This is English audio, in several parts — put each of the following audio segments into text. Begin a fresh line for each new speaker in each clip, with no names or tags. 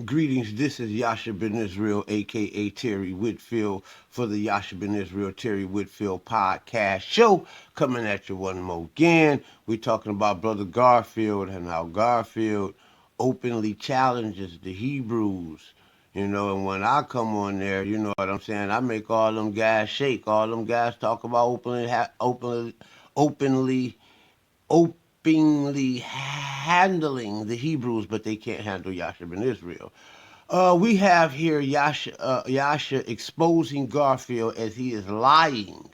Greetings, this is Yasha Ben-Yishrael, aka Terry Whitfield, for the Yasha Ben-Yishrael Terry Whitfield podcast show. Coming at you one more again. We're talking about Brother Garfield and how Garfield openly challenges the Hebrews. And when I come on there, you know what I'm saying, I make all them guys shake. All them guys talk about openly openly handling the Hebrews, but they can't handle Yasha ben Israel. We have here Yasha exposing Garfield as he is lying.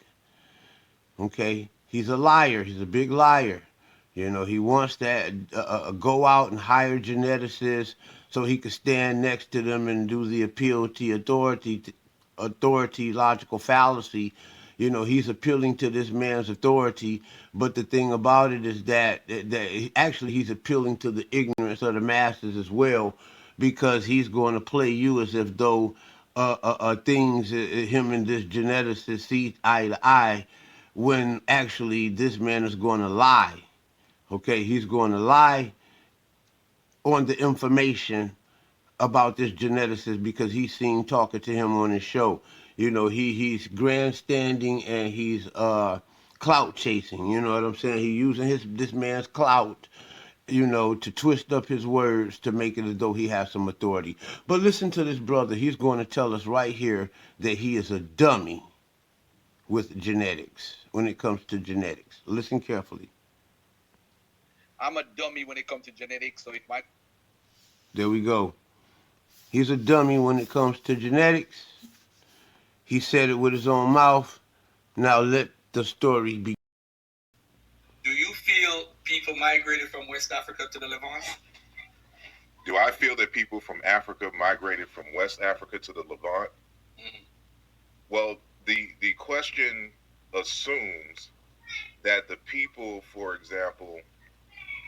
Okay, he's a liar. He's a big liar. He wants to go out and hire geneticists so he could stand next to them and do the appeal to authority, logical fallacy. He's appealing to this man's authority, but the thing about it is that actually he's appealing to the ignorance of the masses as well, because he's going to play you as if though things him and this geneticist see eye to eye, when actually this man is going to lie. Okay, he's going to lie on the information about this geneticist because he's seen talking to him on his show. He's grandstanding and he's clout chasing. You know what I'm saying? He's using this man's clout, to twist up his words to make it as though he has some authority. But listen to this brother. He's going to tell us right here that he is a dummy with genetics when it comes to genetics. Listen carefully.
I'm a dummy when it comes to genetics, so if my...
There we go. He's a dummy when it comes to genetics. He said it with his own mouth. Now let the story be.
Do you feel people migrated from West Africa to the Levant?
Do I feel that people from Africa migrated from West Africa to the Levant?
Mm-hmm.
Well, the question assumes that the people, for example,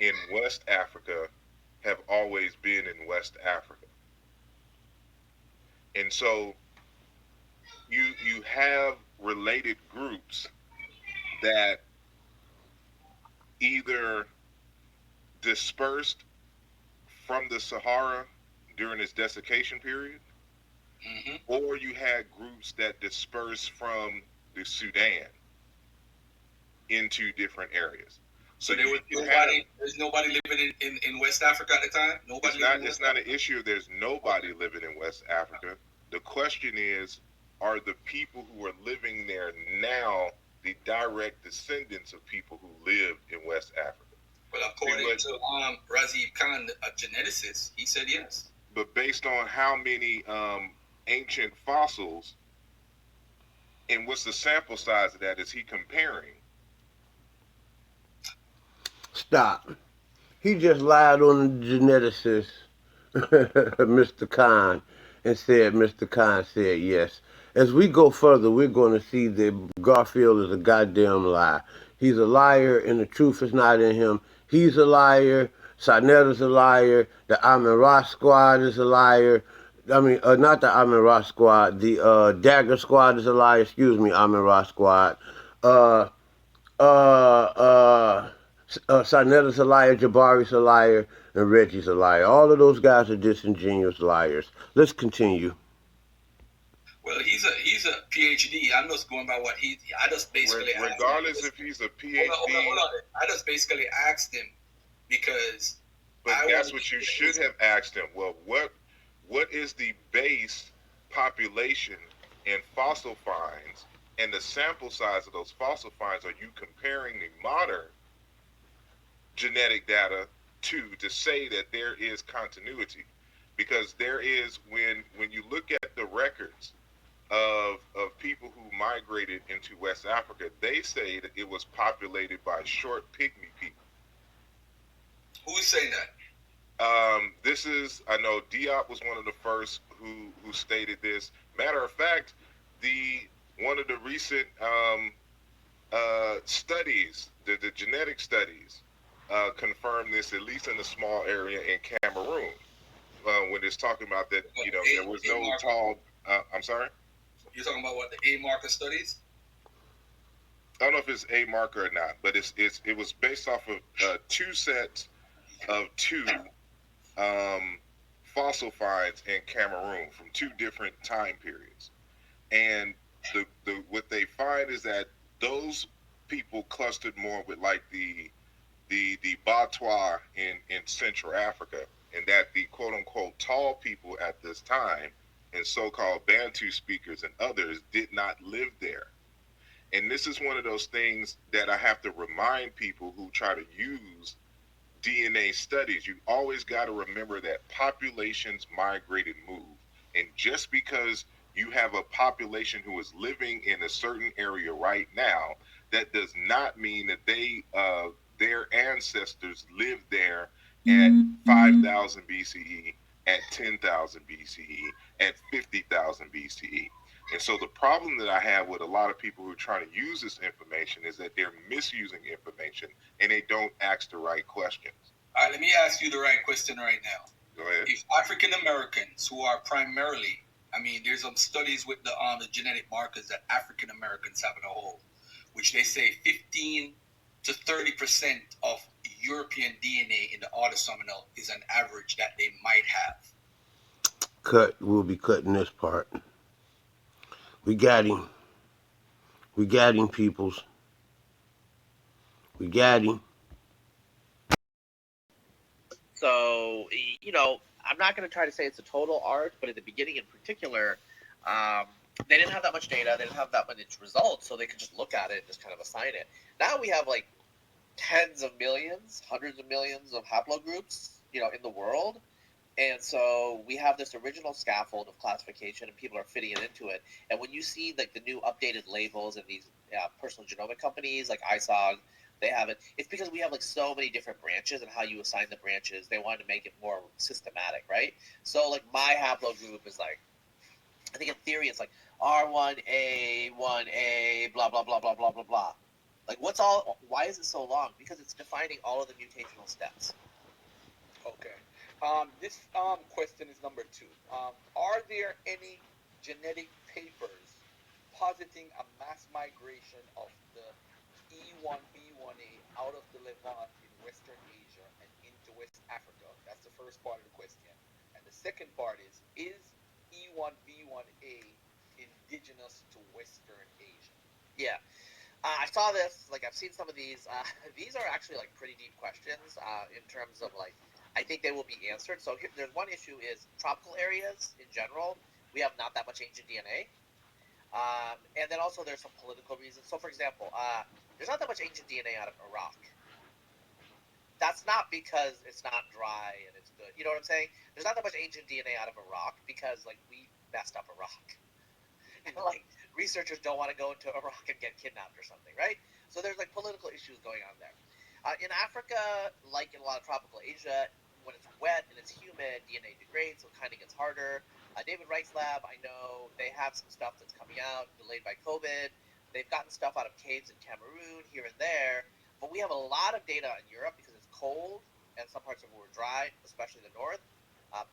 in West Africa have always been in West Africa. And so you have related groups that either dispersed from the Sahara during its desiccation period,
mm-hmm.
or you had groups that dispersed from the Sudan into different areas.
So there was nobody. There's nobody living in West Africa at the time. Nobody.
It's not an issue if there's nobody living in West Africa. The question is, are the people who are living there now the direct descendants of people who lived in West Africa?
Well, according to Razib Khan, a geneticist, he said yes.
But based on how many ancient fossils and what's the sample size of that is he comparing?
Stop. He just lied on the geneticist, Mr. Khan, and said Mr. Khan said yes. As we go further, we're going to see that Garfield is a goddamn lie. He's a liar, and the truth is not in him. He's a liar. Sarnett is a liar. The Amin Ra squad is a liar. I mean, not the Amin Ra squad. The Dagger squad is a liar. Excuse me, Amin Ra squad. Sarnetta's a liar, Jabari's a liar, and Reggie's a liar. All of those guys are disingenuous liars. Let's continue.
Well, he's a PhD. I'm just going by what I just basically
regardless if he's a PhD.
Hold on. I just basically asked him because.
But that's what you should have asked him. Well, what is the base population in fossil finds, and the sample size of those fossil finds are you comparing the modern genetic data to say that there is continuity? Because there is, when you look at the records of people who migrated into West Africa, they say that it was populated by short pygmy people.
Who's saying that?
I know Diop was one of the first who stated this. Matter of fact, one of the recent studies, the genetic studies, confirmed this, at least in a small area in Cameroon, when it's talking about that, there was no tall. I'm sorry.
You're talking about what, the A marker studies?
I don't know if it's A marker or not, but it was based off of two sets of two fossil finds in Cameroon from 2 different time periods. And what they find is that those people clustered more with like the Batwa in Central Africa, and that the quote unquote tall people at this time and so-called Bantu speakers and others did not live there. And this is one of those things that I have to remind people who try to use DNA studies. You always got to remember that populations migrate and move. And just because you have a population who is living in a certain area right now, that does not mean that their ancestors lived there at 5,000 BCE, at 10,000 BCE, at 50,000 BCE. And so the problem that I have with a lot of people who are trying to use this information is that they're misusing information and they don't ask the right questions.
All right, let me ask you the right question right now.
Go ahead.
If African Americans, who are primarily, I mean, there's some studies with the genetic markers that African Americans have in a whole, which they say 15 to 30% of European DNA in the autosomal is an average that they might have.
We'll be cutting this part. We got him. We got him, peoples. We got him.
So, I'm not going to try to say it's a total art, but at the beginning in particular, they didn't have that much data. They didn't have that much results, so they could just look at it and just kind of assign it. Now we have like tens of millions, hundreds of millions of haplogroups, in the world. And so we have this original scaffold of classification, and people are fitting it into it. And when you see like the new updated labels in these personal genomic companies like ISOG, they have it. It's because we have like so many different branches and how you assign the branches. They wanted to make it more systematic, right? So like my haplogroup is like, I think in theory it's like R1A, 1A, blah, blah, blah, blah, blah, blah, blah. Like why is it so long? Because it's defining all of the mutational steps.
Okay. This question is number 2. Are there any genetic papers positing a mass migration of the E1B1a out of the Levant in Western Asia and into West Africa? That's the first part of the question. And the second part is E1B1a indigenous to Western Asia?
Yeah. I saw this, like I've seen some of these. These are actually like pretty deep questions in terms of like, I think they will be answered. So there's one issue is tropical areas in general, we have not that much ancient DNA. And then also there's some political reasons. So for example, there's not that much ancient DNA out of Iraq. That's not because it's not dry and it's good. You know what I'm saying? There's not that much ancient DNA out of Iraq because like we messed up Iraq. And like researchers don't want to go into Iraq and get kidnapped or something, right? So there's like political issues going on there. In Africa, like in a lot of tropical Asia, when it's wet and it's humid, DNA degrades, so it kind of gets harder. David Wright's lab, I know they have some stuff that's coming out, delayed by COVID. They've gotten stuff out of caves in Cameroon here and there, but we have a lot of data in Europe because it's cold and some parts of it were dry, especially the north,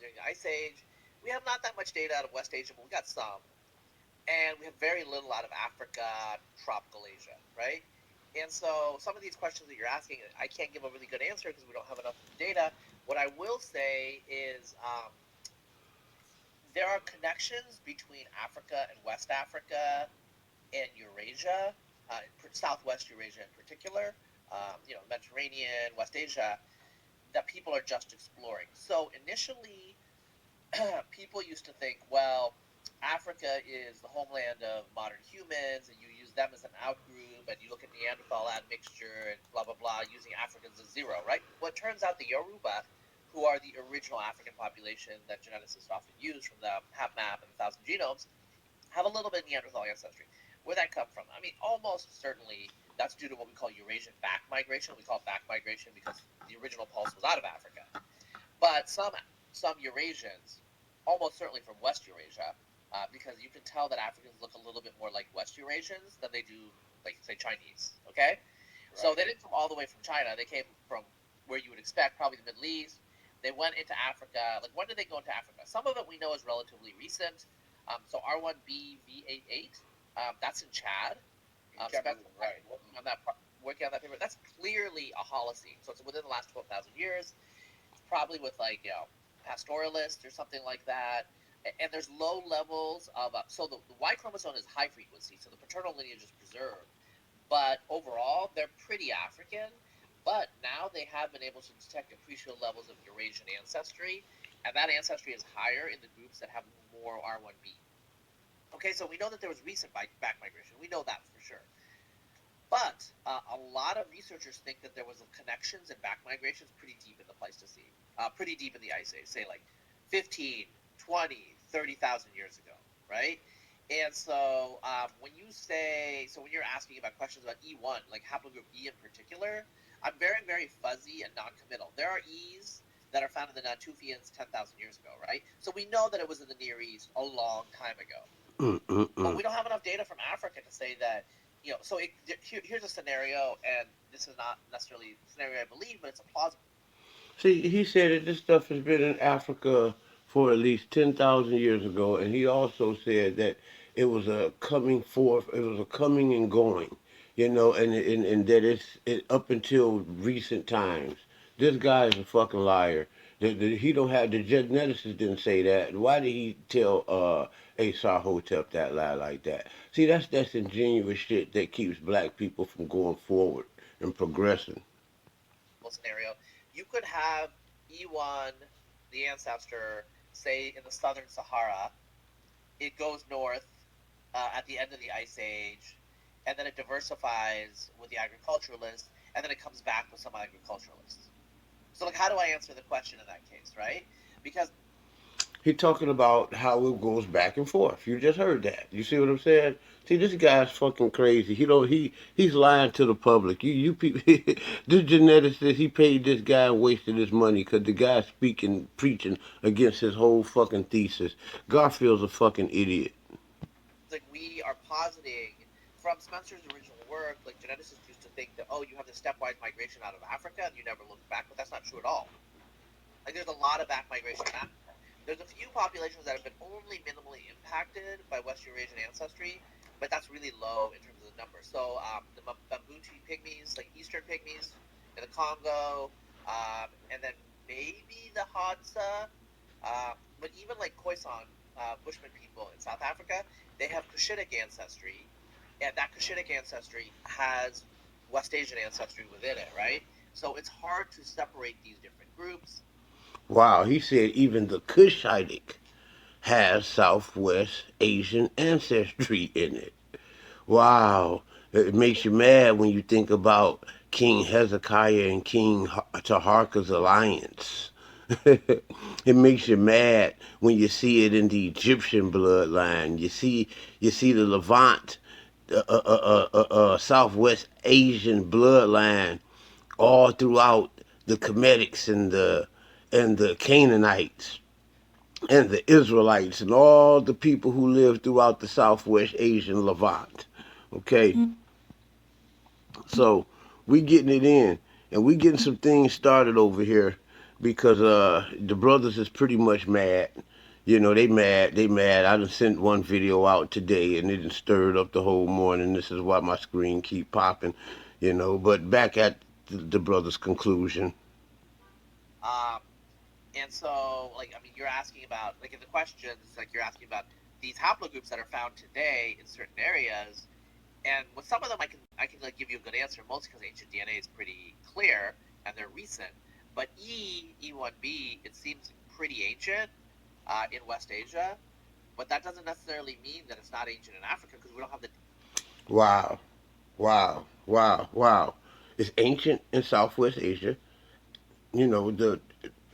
during the Ice Age. We have not that much data out of West Asia, but we got some. And we have very little out of Africa, tropical Asia, right? And so some of these questions that you're asking, I can't give a really good answer because we don't have enough data. What I will say is there are connections between Africa and West Africa and Eurasia, Southwest Eurasia in particular, Mediterranean, West Asia, that people are just exploring. So initially, people used to think, well, Africa is the homeland of modern humans, and you use them as an outgroup, and you look at Neanderthal admixture and blah, blah, blah, using Africans as zero, right? Well, it turns out the Yoruba, who are the original African population that geneticists often use from the HapMap and the 1,000 genomes, have a little bit of Neanderthal ancestry. Where'd that come from? I mean, almost certainly that's due to what we call Eurasian back migration. We call it back migration because the original pulse was out of Africa. But some Eurasians, almost certainly from West Eurasia, because you can tell that Africans look a little bit more like West Eurasians than they do, like, say, Chinese, okay? Right. So they didn't come all the way from China. They came from where you would expect, probably the Middle East. They went into Africa. Like, when did they go into Africa? Some of it we know is relatively recent. So R1B1a, that's in Chad.
Right.
Working on that paper. That's clearly a Holocene. So it's within the last 12,000 years. It's probably with, like, pastoralist or something like that. And there's low levels of so the Y chromosome is high frequency, so the paternal lineage is preserved. But overall, they're pretty African. But now they have been able to detect appreciable levels of Eurasian ancestry, and that ancestry is higher in the groups that have more R1b. Okay, so we know that there was recent back migration. We know that for sure. But a lot of researchers think that there was connections and back migrations pretty deep in the Pleistocene, pretty deep in the Ice Age, say like 15, 20, 30,000 years ago, right? And so when you say, so when you're asking about questions about E1, like haplogroup E in particular, I'm very, very fuzzy and non-committal. There are E's that are found in the Naftufians 10,000 years ago, right? So we know that it was in the Near East a long time ago. But we don't have enough data from Africa to say that, so here's a scenario, and this is not necessarily the scenario I believe, but it's a plausible.
See, he said that this stuff has been in Africa for at least 10,000 years ago, and he also said that it was a coming forth, it was a coming and going, and that up until recent times. This guy is a fucking liar. He don't have, the geneticist didn't say that. Why did he tell Asar Hotep that lie like that? See, that's ingenuous shit that keeps black people from going forward and progressing.
Scenario. You could have E1, the ancestor, say in the southern Sahara. It goes north at the end of the Ice Age, and then it diversifies with the agriculturalists, and then it comes back with some agriculturalists. So, like, how do I answer the question in that case, right? Because
He talking about how it goes back and forth. You just heard that. You see what I'm saying? See, this guy's fucking crazy. He's lying to the public. You people, this geneticist, he paid this guy and wasted his money because the guy's speaking, preaching against his whole fucking thesis. Garfield's a fucking idiot.
like we are positing from Spencer's original work, like geneticists used to think that, oh, you have the stepwise migration out of Africa and you never look back, but that's not true at all. Like there's a lot of back migration in Africa. There's a few populations that have been only minimally impacted by West Eurasian ancestry, but that's really low in terms of the number. So the Bambuti pygmies, like Eastern pygmies in the Congo, and then maybe the Hadza, but even like Khoisan Bushman people in South Africa, they have Cushitic ancestry, and that Cushitic ancestry has West Asian ancestry within it, right? So it's hard to separate these different groups.
Wow, he said even the Cushitic has Southwest Asian ancestry in it. Wow. It makes you mad when you think about King Hezekiah and King Taharka's alliance. It makes you mad when you see it in the Egyptian bloodline. You see the Levant, Southwest Asian bloodline all throughout the Kemetics and the Canaanites and the Israelites and all the people who live throughout the Southwest Asian Levant. Okay, so we getting it in, and we getting some things started over here because the brothers is pretty much mad. They mad. They mad. I done sent one video out today, and it done stirred up the whole morning. This is why my screen keep popping. But back at the brothers' conclusion.
Um, and so, like, I mean, you're asking about, like, in the questions, like, you're asking about these haplogroups that are found today in certain areas. And with some of them, I can like give you a good answer, mostly because ancient DNA is pretty clear and they're recent. But E1B, it seems pretty ancient in West Asia, but that doesn't necessarily mean that it's not ancient in Africa because we don't have the.
Wow, wow, wow, wow. It's ancient in Southwest Asia. The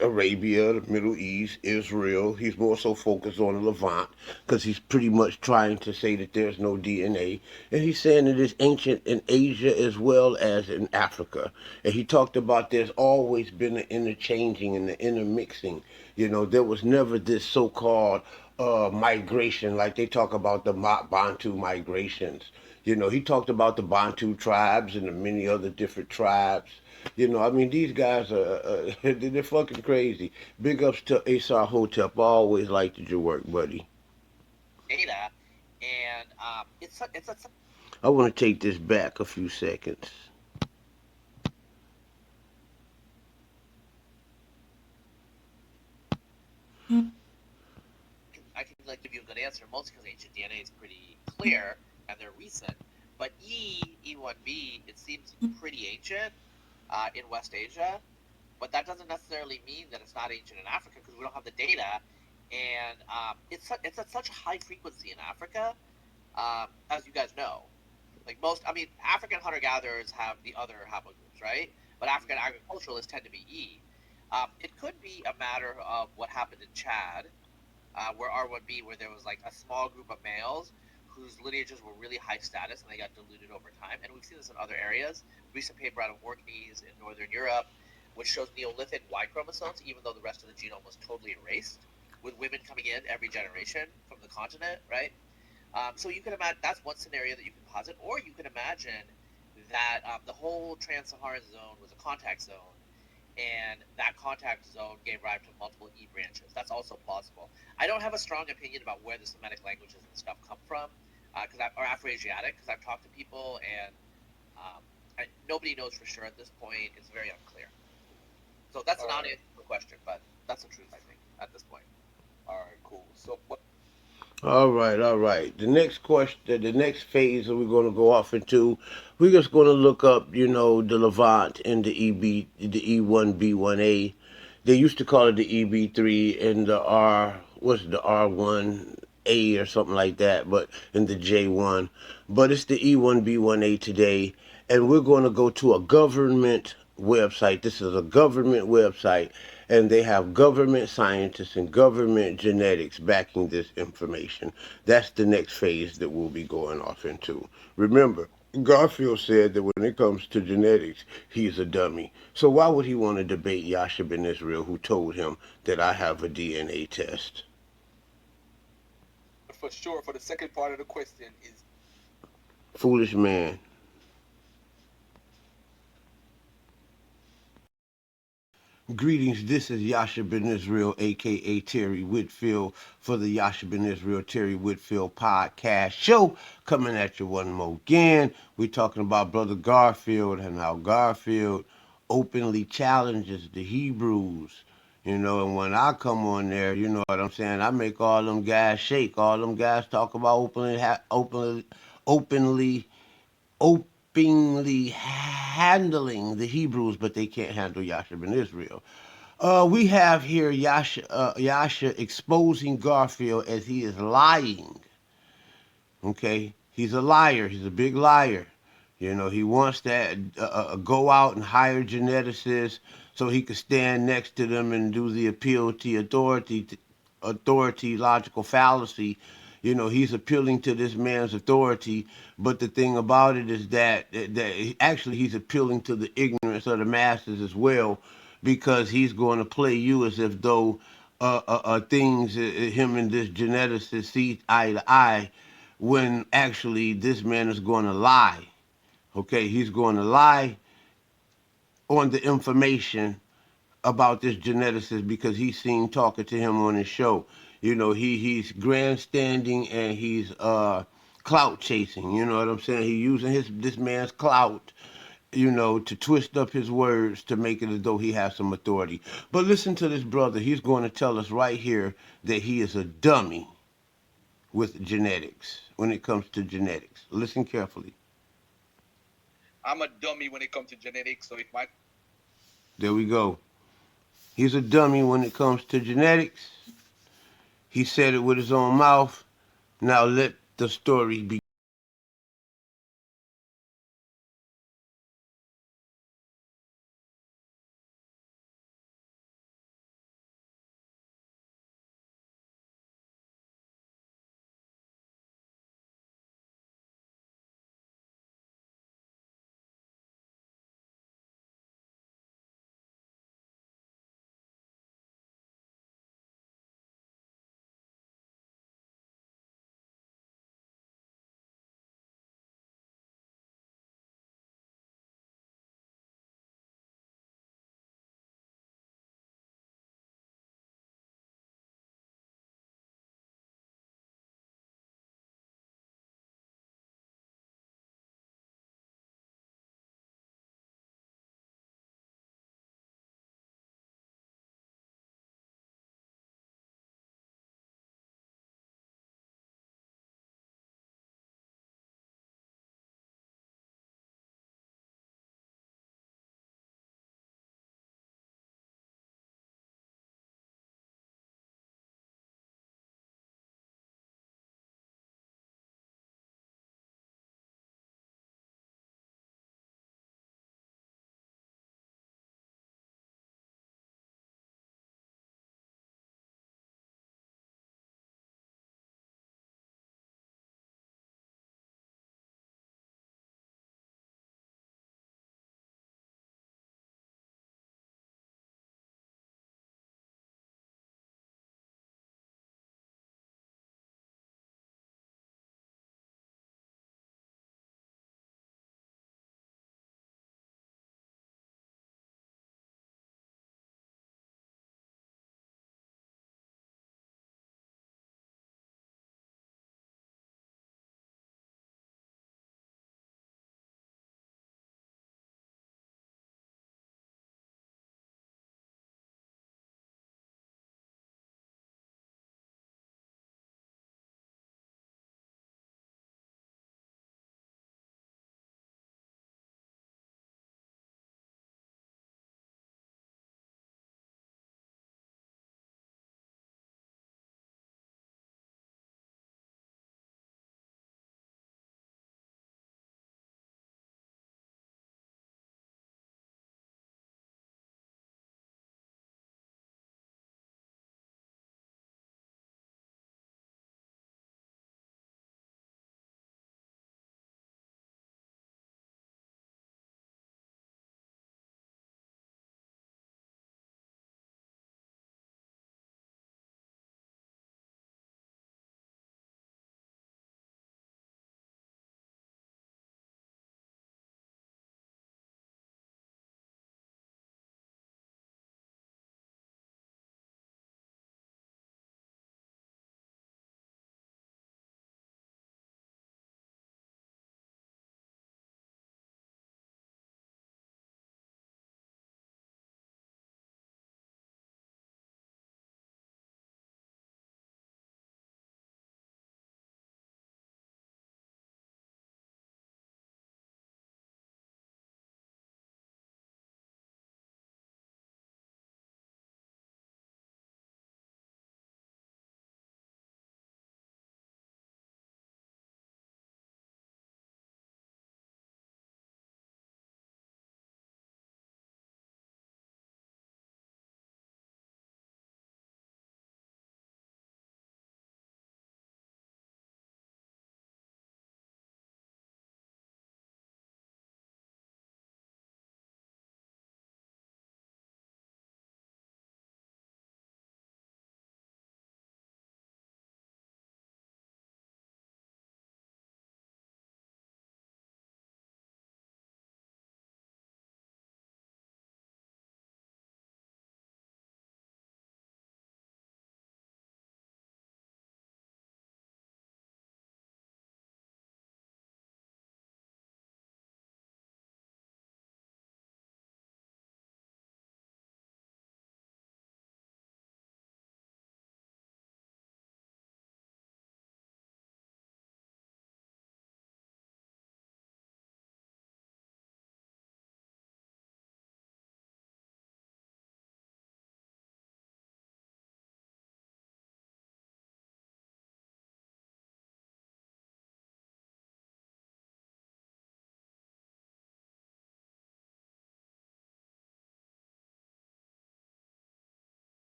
Arabia, the Middle East, Israel. He's more so focused on the Levant because he's pretty much trying to say that there's no DNA. And he's saying it is ancient in Asia as well as in Africa. And he talked about there's always been an interchanging and the intermixing. There was never this so called migration like they talk about the Bantu migrations. He talked about the Bantu tribes and the many other different tribes. I mean, these guys are they're fucking crazy. Big ups to Asar Hotep. I always liked your work, buddy.
Data, and it's a
I want to take this back a few seconds.
I can like give you a good answer, mostly because ancient DNA is pretty clear and they're recent. But E1B, it seems pretty ancient in West Asia, but that doesn't necessarily mean that it's not ancient in Africa because we don't have the data, and it's at such a high frequency in Africa, as you guys know. Like most, I mean, African hunter gatherers have the other haplogroups, right? But African agriculturalists tend to be E. It could be a matter of what happened in Chad, where R1B, where there was like a small group of males whose lineages were really high status and they got diluted over time. And we've seen this in other areas. Recent paper out of Orkneys in Northern Europe, which shows Neolithic Y chromosomes, even though the rest of the genome was totally erased, with women coming in every generation from the continent, right? So you can imagine that's one scenario that you can posit, or you can imagine that the whole trans-Saharan zone was a contact zone, and that contact zone gave rise to multiple E branches. That's also plausible. I don't have a strong opinion about where the Semitic languages and stuff come from, or Afroasiatic, because I've talked to people and nobody knows for sure at this point. It's very unclear. So that's a
All right.
non-answer question, but that's the truth, I think, at this point.
All right. Cool. So, what?
All right, all right. The next question, the next phase that we're going to go off into, we're just going to look up, the Levant and the E1B1a. They used to call it the EB3 and the what's it, the R1A or something like that, but in the J1. But it's the E1B1a today, and we're going to go to a government website. This is a government website, and they have government scientists and government genetics backing this information. That's the next phase that we'll be going off into. Remember, Garfield said that when it comes to genetics, he's a dummy. So why would he want to debate Yasha Ben-Yishrael, who told him that I have a DNA test?
But for sure, for the second part of the question is
Foolish man. Greetings, this is Yasha Ben Israel, aka Terry Whitfield, for the Yasha Ben Israel Terry Whitfield podcast show. Coming at you one more again. We're talking about Brother Garfield and how Garfield openly challenges the Hebrews. And when I come on there, you know what I'm saying, I make all them guys shake. All them guys talk about openly openly handling the Hebrews, but they can't handle Yasha Ben Israel. We have here Yasha exposing Garfield as he is lying. Okay, he's a liar. He's a big liar. He wants to go out and hire geneticists so he could stand next to them and do the appeal to authority, logical fallacy. He's appealing to this man's authority, but the thing about it is that actually he's appealing to the ignorance of the masses as well, because he's going to play you as if though things him and this geneticist see eye to eye, when actually this man is going to lie. Okay, he's going to lie on the information about this geneticist because he's seen talking to him on his show. He's grandstanding and he's clout chasing. You know what I'm saying? He's using this man's clout, to twist up his words to make it as though he has some authority. But listen to this brother. He's going to tell us right here that he is a dummy with genetics when it comes to genetics. Listen carefully.
I'm a dummy when it comes to genetics. So if my
There we go. He's a dummy when it comes to genetics. He said it with his own mouth. Now let the story be.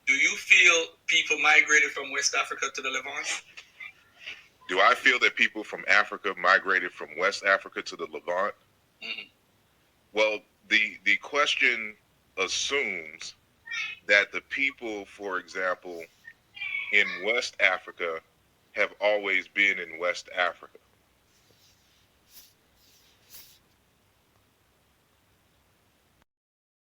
Do you feel people migrated from West Africa to the Levant?
Do I feel that people from Africa migrated from West Africa to the Levant?
Mhm.
Well, the question assumes that the people, for example, in West Africa have always been in West Africa.